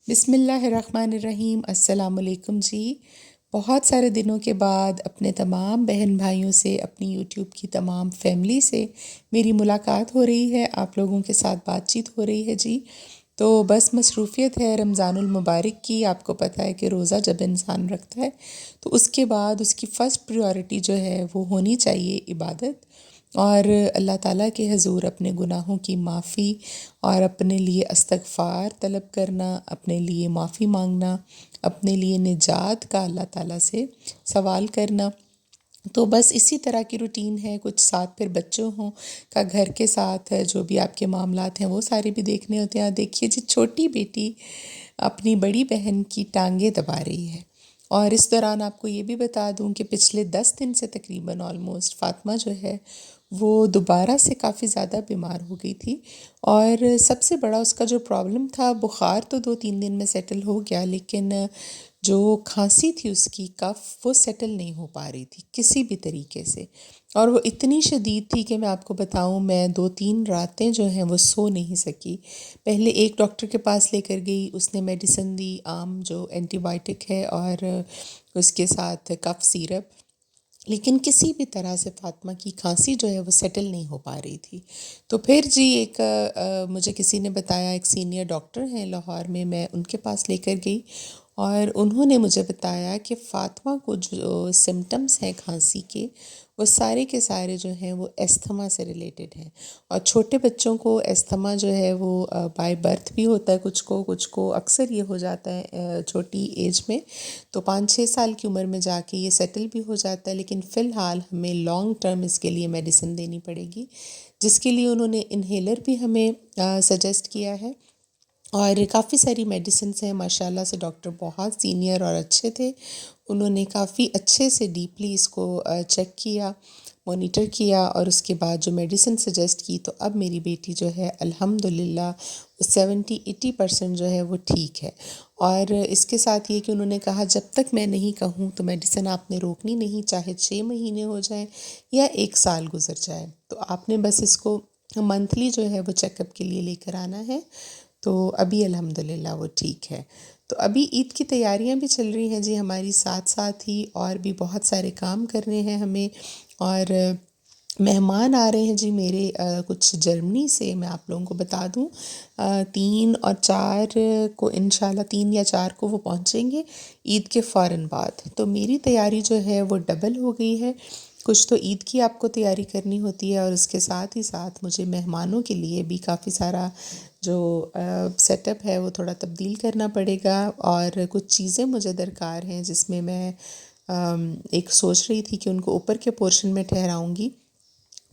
बिस्मिल्लाहिर्रहमानिर्रहीम। अस्सलामुअलैकुम जी। बहुत सारे दिनों के बाद अपने तमाम बहन भाइयों से, अपनी यूट्यूब की तमाम फैमिली से मेरी मुलाकात हो रही है, आप लोगों के साथ बातचीत हो रही है जी। तो बस मसरूफ़ियत है रमज़ानुल मुबारक की। आपको पता है कि रोज़ा जब इंसान रखता है तो उसके बाद उसकी फ़र्स्ट प्रायोरिटी जो है वो होनी चाहिए इबादत, और अल्लाह ताला के हज़ूर अपने गुनाहों की माफ़ी और अपने लिए इस्तग़फ़ार तलब करना, अपने लिए माफ़ी मांगना, अपने लिए निजात का अल्लाह ताला से सवाल करना। तो बस इसी तरह की रूटीन है। कुछ साथ फिर बच्चों हों का घर के साथ है, जो भी आपके मामलात हैं वो सारे भी देखने होते हैं। देखिए जी, छोटी बेटी अपनी बड़ी बहन की टांगें दबा रही है, और इस दौरान आपको ये भी बता दूं कि पिछले 10 दिन से तकरीबन ऑलमोस्ट फ़ातिमा जो है वो दोबारा से काफ़ी ज़्यादा बीमार हो गई थी। और सबसे बड़ा उसका जो प्रॉब्लम था, बुखार तो 2-3 दिन में सेटल हो गया, लेकिन जो खांसी थी उसकी, कफ़, वो सेटल नहीं हो पा रही थी किसी भी तरीके से। और वो इतनी शदीद थी कि मैं आपको बताऊं, मैं 2-3 रातें जो हैं वो सो नहीं सकी। पहले एक डॉक्टर के पास लेकर गई, उसने मेडिसिन दी, आम जो एंटीबायोटिक है, और उसके साथ कफ़ सिरप, लेकिन किसी भी तरह से फ़ातिमा की खांसी जो है वो सेटल नहीं हो पा रही थी। तो फिर जी एक मुझे किसी ने बताया, एक सीनियर डॉक्टर हैं लाहौर में, मैं उनके पास लेकर गई, और उन्होंने मुझे बताया कि फ़ातिमा को जो सिम्टम्स हैं खांसी के, वो सारे के सारे जो हैं वो अस्थमा से रिलेटेड हैं। और छोटे बच्चों को अस्थमा जो है वो बाय बर्थ भी होता है, कुछ को अक्सर ये हो जाता है छोटी एज में, तो 5-6 साल की उम्र में जाके ये सेटल भी हो जाता है। लेकिन फ़िलहाल हमें लॉन्ग टर्म इसके लिए मेडिसिन देनी पड़ेगी, जिसके लिए उन्होंने इन्हेलर भी हमें सजेस्ट किया है। और काफ़ी सारी मेडिसिन्स हैं, माशाल्लाह से डॉक्टर बहुत सीनियर और अच्छे थे। उन्होंने काफ़ी अच्छे से डीपली इसको चेक किया, मॉनिटर किया, और उसके बाद जो मेडिसिन सजेस्ट की, तो अब मेरी बेटी जो है अल्हम्दुलिल्लाह 70-80% जो है वो ठीक है। और इसके साथ ये कि उन्होंने कहा जब तक मैं नहीं कहूँ तो मेडिसिन आपने रोकनी नहीं, चाहे 6 महीने हो जाए या 1 साल गुजर जाए, तो आपने बस इसको मंथली जो है वो चेकअप के लिए लेकर आना है। तो अभी अल्हम्दुलिल्लाह वो ठीक है। तो अभी ईद की तैयारियां भी चल रही हैं जी हमारी, साथ साथ ही और भी बहुत सारे काम करने हैं हमें। और मेहमान आ रहे हैं जी मेरे, कुछ जर्मनी से, मैं आप लोगों को बता दूं, 3 और 4 को, इंशाल्लाह 3 या 4 को वो पहुंचेंगे ईद के फ़ौरन बाद। तो मेरी तैयारी जो है वो डबल हो गई है। कुछ तो ईद की आपको तैयारी करनी होती है, और उसके साथ ही साथ मुझे मेहमानों के लिए भी काफ़ी सारा जो सेटअप है वो थोड़ा तब्दील करना पड़ेगा। और कुछ चीज़ें मुझे दरकार हैं जिसमें मैं एक सोच रही थी कि उनको ऊपर के पोर्शन में ठहराऊँगी,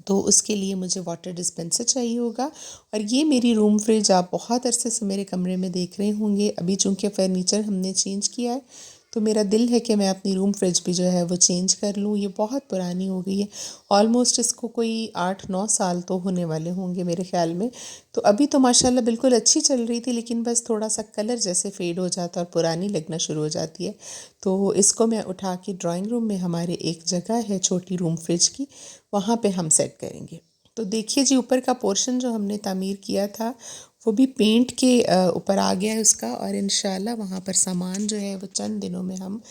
तो उसके लिए मुझे वाटर डिस्पेंसर चाहिए होगा। और ये मेरी रूम फ्रिज आप बहुत अरसे से मेरे कमरे में देख रहे होंगे। अभी चूँकि फ़र्नीचर हमने चेंज किया है, तो मेरा दिल है कि मैं अपनी रूम फ्रिज भी जो है वो चेंज कर लूँ। ये बहुत पुरानी हो गई है, ऑलमोस्ट इसको कोई 8-9 साल तो होने वाले होंगे मेरे ख़्याल में। तो अभी तो माशाल्लाह बिल्कुल अच्छी चल रही थी, लेकिन बस थोड़ा सा कलर जैसे फेड हो जाता है और पुरानी लगना शुरू हो जाती है। तो इसको मैं उठा के ड्राइंग रूम में, हमारे एक जगह है छोटी रूम फ्रिज की, वहाँ पे हम सेट करेंगे। तो देखिए जी, ऊपर का पोर्शन जो हमने तामीर किया था वो भी पेंट के ऊपर आ गया है उसका, और इंशाल्लाह वहाँ पर सामान जो है वो चंद दिनों में हम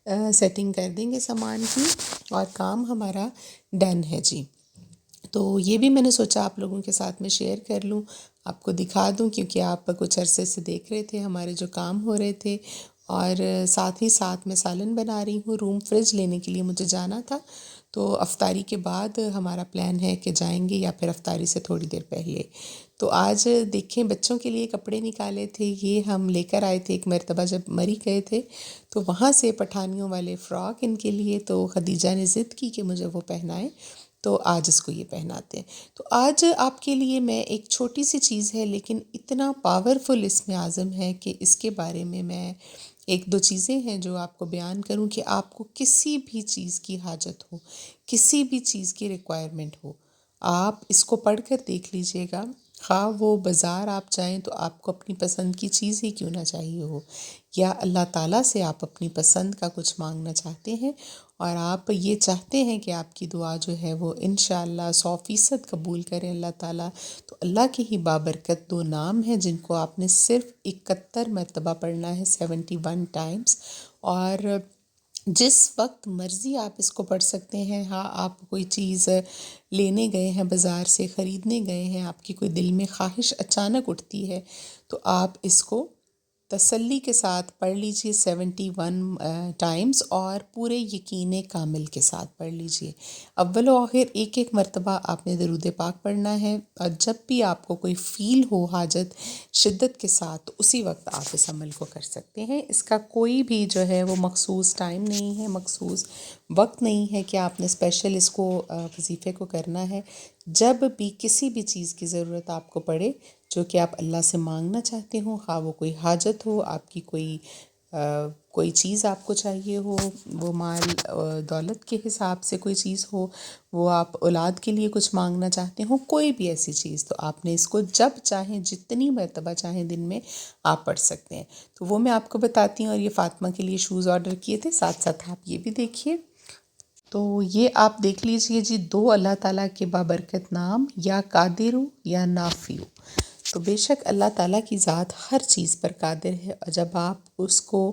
सेटिंग कर देंगे सामान की, और काम हमारा डन है जी। तो ये भी मैंने सोचा आप लोगों के साथ में शेयर कर लूँ, आपको दिखा दूँ, क्योंकि आप कुछ अरसे से देख रहे थे हमारे जो काम हो रहे थे। और साथ ही साथ मैं सालन बना रही हूँ। रूम फ्रिज लेने के लिए मुझे जाना था, तो अफ्तारी के बाद हमारा प्लान है कि जाएंगे, या फिर अफ्तारी से थोड़ी देर पहले। तो आज देखें, बच्चों के लिए कपड़े निकाले थे, ये हम लेकर आए थे एक मरतबा जब मरी गए थे, तो वहाँ से पठानियों वाले फ़्रॉक इनके लिए, तो खदीजा ने ज़िद की कि मुझे वो पहनाए, तो आज इसको ये पहनाते हैं। तो आज आपके लिए मैं, एक छोटी सी चीज़ है लेकिन इतना पावरफुल इसमें आज़म है कि इसके बारे में मैं एक दो चीज़ें हैं जो आपको बयान करूं, कि आपको किसी भी चीज़ की हाजत हो, किसी भी चीज़ की रिक्वायरमेंट हो, आप इसको पढ़ कर देख लीजिएगा। ख़ाँ वो बाज़ार आप जाएं तो आपको अपनी पसंद की चीज़ ही क्यों ना चाहिए हो, या अल्लाह ताला से आप अपनी पसंद का कुछ मांगना चाहते हैं, और आप ये चाहते हैं कि आपकी दुआ जो है वो इंशाअल्लाह 100% कबूल करें अल्लाह ताला, तो अल्लाह के ही बाबरकत 2 नाम हैं जिनको आपने सिर्फ 71 मरतबा पढ़ना है, 71 टाइम्स। और जिस वक्त मर्ज़ी आप इसको पढ़ सकते हैं। हाँ, आप कोई चीज़ लेने गए हैं, बाज़ार से ख़रीदने गए हैं, आपकी कोई दिल में ख्वाहिश अचानक उठती है, तो आप इसको तसल्ली के साथ पढ़ लीजिए 71 टाइम्स, और पूरे यकीन कामिल के साथ पढ़ लीजिए। अव्वल व आखिर एक एक मरतबा आपने दरूद पाक पढ़ना है, और जब भी आपको कोई फ़ील हो हाजत शिद्दत के साथ, तो उसी वक्त आप इस अमल को कर सकते हैं। इसका कोई भी जो है वो मखसूस टाइम नहीं है, मखसूस वक्त नहीं है कि आपने स्पेशल इसको वजीफ़े को करना है। जब भी किसी भी चीज़ की ज़रूरत आपको पड़े, जो कि आप अल्लाह से मांगना चाहते हो, हाँ वो कोई हाजत हो, आपकी कोई चीज़ आपको चाहिए हो, वो माल दौलत के हिसाब से कोई चीज़ हो, वो आप औलाद के लिए कुछ मांगना चाहते हो, कोई भी ऐसी चीज़, तो आपने इसको जब चाहें, जितनी मरतबा चाहें दिन में आप पढ़ सकते हैं। तो वो मैं आपको बताती हूँ। और ये फ़ातिमा के लिए शूज़ ऑर्डर किए थे, साथ साथ आप ये भी देखिए। तो ये आप देख लीजिए जी, 2 अल्लाह ताला के बाबरकत नाम, या कादिर या नाफिउ। तो बेशक अल्लाह ताला की ज़ात हर चीज़ पर कादिर है, और जब आप उसको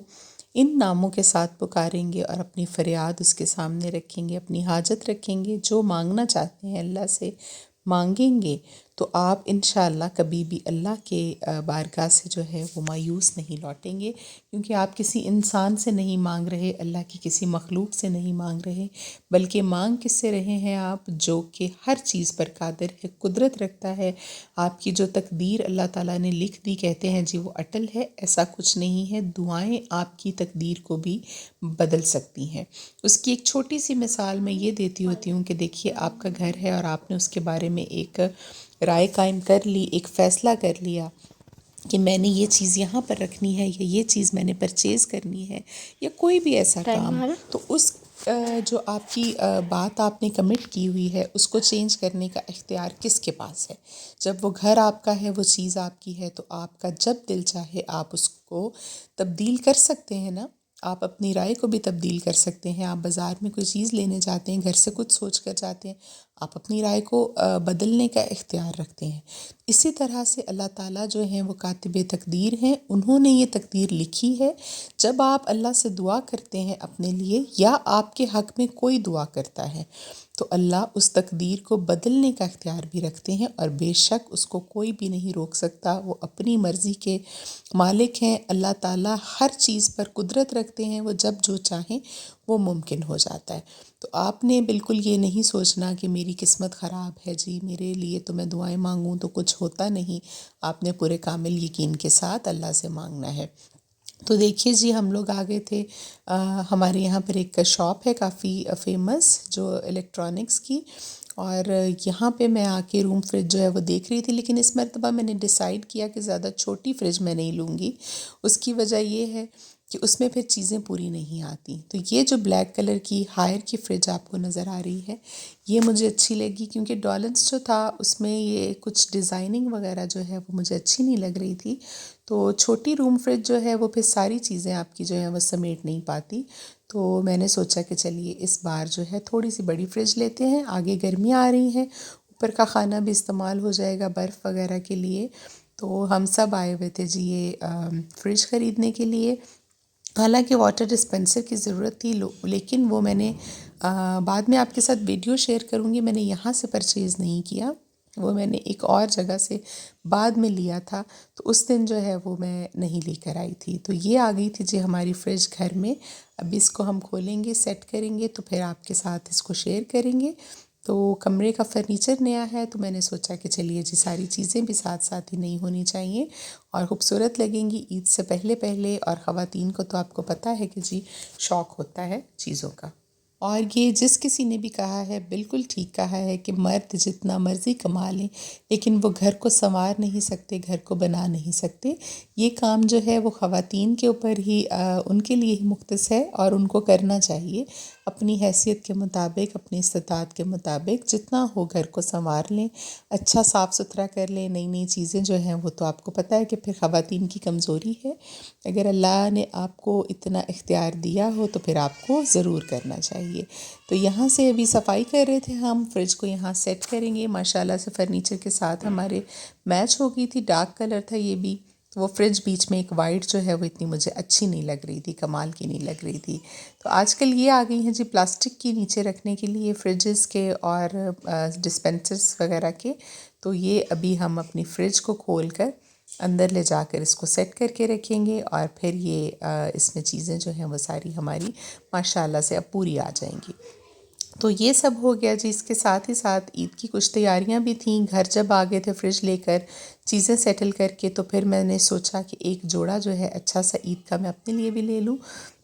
इन नामों के साथ पुकारेंगे और अपनी फ़रियाद उसके सामने रखेंगे, अपनी हाजत रखेंगे, जो मांगना चाहते हैं अल्लाह से मांगेंगे, तो आप इंशाअल्लाह कभी भी अल्लाह के बारगाह से जो है वो मायूस नहीं लौटेंगे। क्योंकि आप किसी इंसान से नहीं मांग रहे, अल्लाह की किसी मखलूक से नहीं मांग रहे, बल्कि मांग किससे रहे हैं आप, जो कि हर चीज़ पर कादिर है, कुदरत रखता है। आपकी जो तकदीर अल्लाह ताला ने लिख दी, कहते हैं जी वो अटल है, ऐसा कुछ नहीं है। दुआएं आपकी तकदीर को भी बदल सकती हैं। उसकी एक छोटी सी मिसाल मैं ये देती होती हूँ कि देखिए, आपका घर है और आपने उसके बारे में एक राय कायम कर ली, एक फ़ैसला कर लिया कि मैंने ये चीज़ यहाँ पर रखनी है, या ये चीज़ मैंने परचेज़ करनी है, या कोई भी ऐसा काम, तो उस जो आपकी बात आपने कमिट की हुई है, उसको चेंज करने का इख्तियार किसके पास है। जब वो घर आपका है, वो चीज़ आपकी है, तो आपका जब दिल चाहे आप उसको तब्दील कर सकते हैं ना। आप अपनी राय को भी तब्दील कर सकते हैं। आप बाज़ार में कोई चीज़ लेने जाते हैं, घर से कुछ सोच कर जाते हैं, आप अपनी राय को बदलने का इख्तियार रखते हैं। इसी तरह से अल्लाह ताला जो हैं वो कातिब तकदीर हैं, उन्होंने ये तकदीर लिखी है। जब आप अल्लाह से दुआ करते हैं अपने लिए, या आपके हक़ में कोई दुआ करता है, तो अल्लाह उस तकदीर को बदलने का इख्तियार भी रखते हैं, और बेशक उसको कोई भी नहीं रोक सकता। वो अपनी मर्ज़ी के मालिक हैं। अल्लाह ताला हर चीज़ पर कुदरत रखते हैं, वो जब जो चाहें वो मुमकिन हो जाता है। तो आपने बिल्कुल ये नहीं सोचना कि मेरी किस्मत ख़राब है जी, मेरे लिए तो मैं दुआएं मांगूं तो कुछ होता नहीं। आपने पूरे कामिल यकीन के साथ अल्लाह से मांगना है। तो देखिए जी, हम लोग आ गए थे, हमारे यहाँ पर एक शॉप है काफ़ी फ़ेमस, जो इलेक्ट्रॉनिक्स की। और यहाँ पे मैं आके रूम फ्रिज जो है वो देख रही थी, लेकिन इस मरतबा मैंने डिसाइड किया कि ज़्यादा छोटी फ्रिज मैं नहीं लूँगी। उसकी वजह ये है कि उसमें फिर चीज़ें पूरी नहीं आती। तो ये जो ब्लैक कलर की हायर की फ़्रिज आपको नज़र आ रही है, ये मुझे अच्छी लगी, क्योंकि डॉलन्स जो था उसमें ये कुछ डिज़ाइनिंग वगैरह जो है वो मुझे अच्छी नहीं लग रही थी। तो छोटी रूम फ्रिज जो है वो फिर सारी चीज़ें आपकी जो है वो समेट नहीं पाती। तो मैंने सोचा कि चलिए इस बार जो है थोड़ी सी बड़ी फ्रिज लेते हैं। आगे गर्मियाँ आ रही हैं, ऊपर का खाना भी इस्तेमाल हो जाएगा बर्फ़ वगैरह के लिए। तो हम सब आए हुए थे जी ये फ्रिज ख़रीदने के लिए। हालांकि वाटर डिस्पेंसर की ज़रूरत थी, लेकिन वो मैंने बाद में आपके साथ वीडियो शेयर करूँगी, मैंने यहाँ से परचेज़ नहीं किया, वो मैंने एक और जगह से बाद में लिया था। तो उस दिन जो है वो मैं नहीं लेकर आई थी। तो ये आ गई थी जी हमारी फ्रिज घर में। अब इसको हम खोलेंगे, सेट करेंगे, तो फिर आपके साथ इसको शेयर करेंगे। तो कमरे का फर्नीचर नया है, तो मैंने सोचा कि चलिए जी सारी चीज़ें भी साथ साथ ही नई होनी चाहिए और ख़ूबसूरत लगेंगी ईद से पहले पहले। और ख़वातीन को तो आपको पता है कि जी शौक़ होता है चीज़ों का। और ये जिस किसी ने भी कहा है, बिल्कुल ठीक कहा है कि मर्द जितना मर्ज़ी कमा लें, लेकिन वो घर को संवार नहीं सकते, घर को बना नहीं सकते। ये काम जो है वो ख़वातीन के ऊपर ही उनके लिए ही मुख्तस है, और उनको करना चाहिए अपनी हैसियत के मुताबिक, अपनी इस्तिताअत के मुताबिक। जितना हो घर को संवार लें, अच्छा साफ़ सुथरा कर लें। नई नई चीज़ें जो हैं वो तो आपको पता है कि फिर ख़वातीन की कमज़ोरी है। अगर अल्लाह ने आपको इतना इख्तियार दिया हो तो फिर आपको ज़रूर करना चाहिए। चाहिए। तो यहाँ से अभी सफाई कर रहे थे हम, फ्रिज को यहाँ सेट करेंगे। माशाल्लाह से फर्नीचर के साथ हमारे मैच हो गई थी, डार्क कलर था ये भी। तो वो फ्रिज बीच में एक वाइट जो है वो इतनी मुझे अच्छी नहीं लग रही थी, कमाल की नहीं लग रही थी। तो आजकल ये आ गई हैं जी प्लास्टिक की नीचे रखने के लिए फ्रिजेस के और डिस्पेंसर्स वगैरह के। तो ये अभी हम अपनी फ्रिज को खोल कर अंदर ले जाकर इसको सेट करके रखेंगे और फिर ये इसमें चीज़ें जो हैं वो सारी हमारी माशाल्लाह से अब पूरी आ जाएंगी। तो ये सब हो गया जी। इसके साथ ही साथ ईद की कुछ तैयारियां भी थीं। घर जब आ गए थे फ्रिज लेकर चीज़ें सेटल करके, तो फिर मैंने सोचा कि एक जोड़ा जो है अच्छा सा ईद का मैं अपने लिए भी ले लूँ।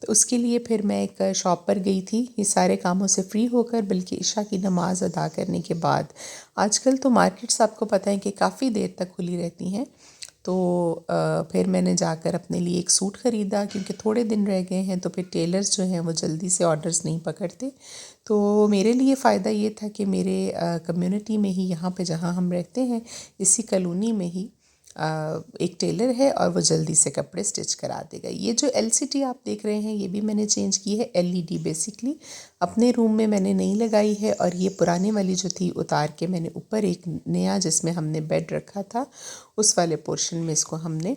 तो उसके लिए फिर मैं एक शॉप पर गई थी ये सारे कामों से फ्री होकर, बल्कि इशा की नमाज अदा करने के बाद। आजकल तो मार्केट्स आपको पता है कि काफ़ी देर तक खुली रहती हैं। तो फिर मैंने जाकर अपने लिए एक सूट ख़रीदा, क्योंकि थोड़े दिन रह गए हैं तो फिर टेलर्स जो हैं वो जल्दी से ऑर्डर्स नहीं पकड़ते। तो मेरे लिए फ़ायदा ये था कि मेरे कम्युनिटी में ही, यहाँ पे जहाँ हम रहते हैं इसी कॉलोनी में ही एक टेलर है और वो जल्दी से कपड़े स्टिच करा देगा। ये जो एलसीडी आप देख रहे हैं ये भी मैंने चेंज की है, एलईडी बेसिकली अपने रूम में मैंने नहीं लगाई है। और ये पुराने वाली जो थी उतार के मैंने ऊपर एक नया, जिसमें हमने बेड रखा था, उस वाले पोर्शन में इसको हमने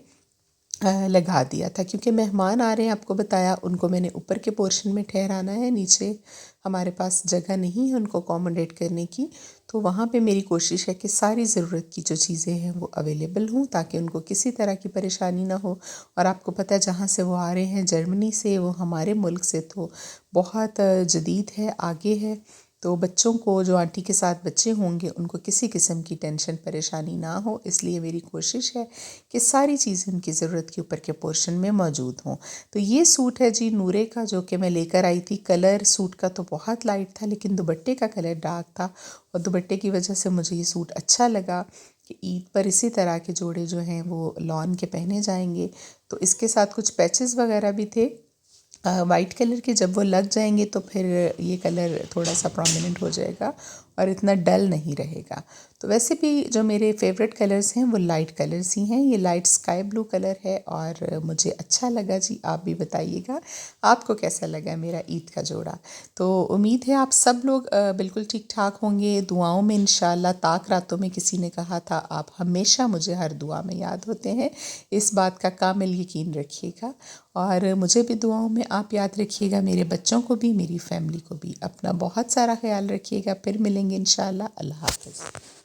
लगा दिया था, क्योंकि मेहमान आ रहे हैं, आपको बताया, उनको मैंने ऊपर के पोर्शन में ठहराना है, नीचे हमारे पास जगह नहीं है उनको अकोमोडेट करने की। तो वहाँ पे मेरी कोशिश है कि सारी ज़रूरत की जो चीज़ें हैं वो अवेलेबल हों, ताकि उनको किसी तरह की परेशानी ना हो। और आपको पता है जहाँ से वो आ रहे हैं, जर्मनी से, वो हमारे मुल्क से तो बहुत जदीद है, आगे है। तो बच्चों को, जो आंटी के साथ बच्चे होंगे, उनको किसी किस्म की टेंशन परेशानी ना हो, इसलिए मेरी कोशिश है कि सारी चीज़ें उनकी ज़रूरत के ऊपर के पोर्शन में मौजूद हों। तो ये सूट है जी नूरे का, जो कि मैं लेकर आई थी। कलर सूट का तो बहुत लाइट था, लेकिन दुपट्टे का कलर डार्क था, और दुपट्टे की वजह से मुझे ये सूट अच्छा लगा कि ईद पर इसी तरह के जोड़े जो हैं वो लॉन के पहने जाएंगे। तो इसके साथ कुछ पैचेस वगैरह भी थे वाइट कलर के। जब वो लग जाएंगे तो फिर ये कलर थोड़ा सा प्रोमिनेंट हो जाएगा और इतना डल नहीं रहेगा। तो वैसे भी जो मेरे फेवरेट कलर्स हैं वो लाइट कलर्स ही हैं। ये लाइट स्काई ब्लू कलर है और मुझे अच्छा लगा जी। आप भी बताइएगा आपको कैसा लगा मेरा ईद का जोड़ा। तो उम्मीद है आप सब लोग बिल्कुल ठीक ठाक होंगे, दुआओं में इंशाल्लाह। ताक रातों में किसी ने कहा था, आप हमेशा मुझे हर दुआ में याद होते हैं, इस बात का कामिल यकीन रखिएगा। और मुझे भी दुआओं में आप याद रखिएगा, मेरे बच्चों को भी, मेरी फैमिली को भी। अपना बहुत सारा ख्याल रखिएगा। फिर मिलेंगे इंशाल्लाह। अल्लाह हाफ़िज़।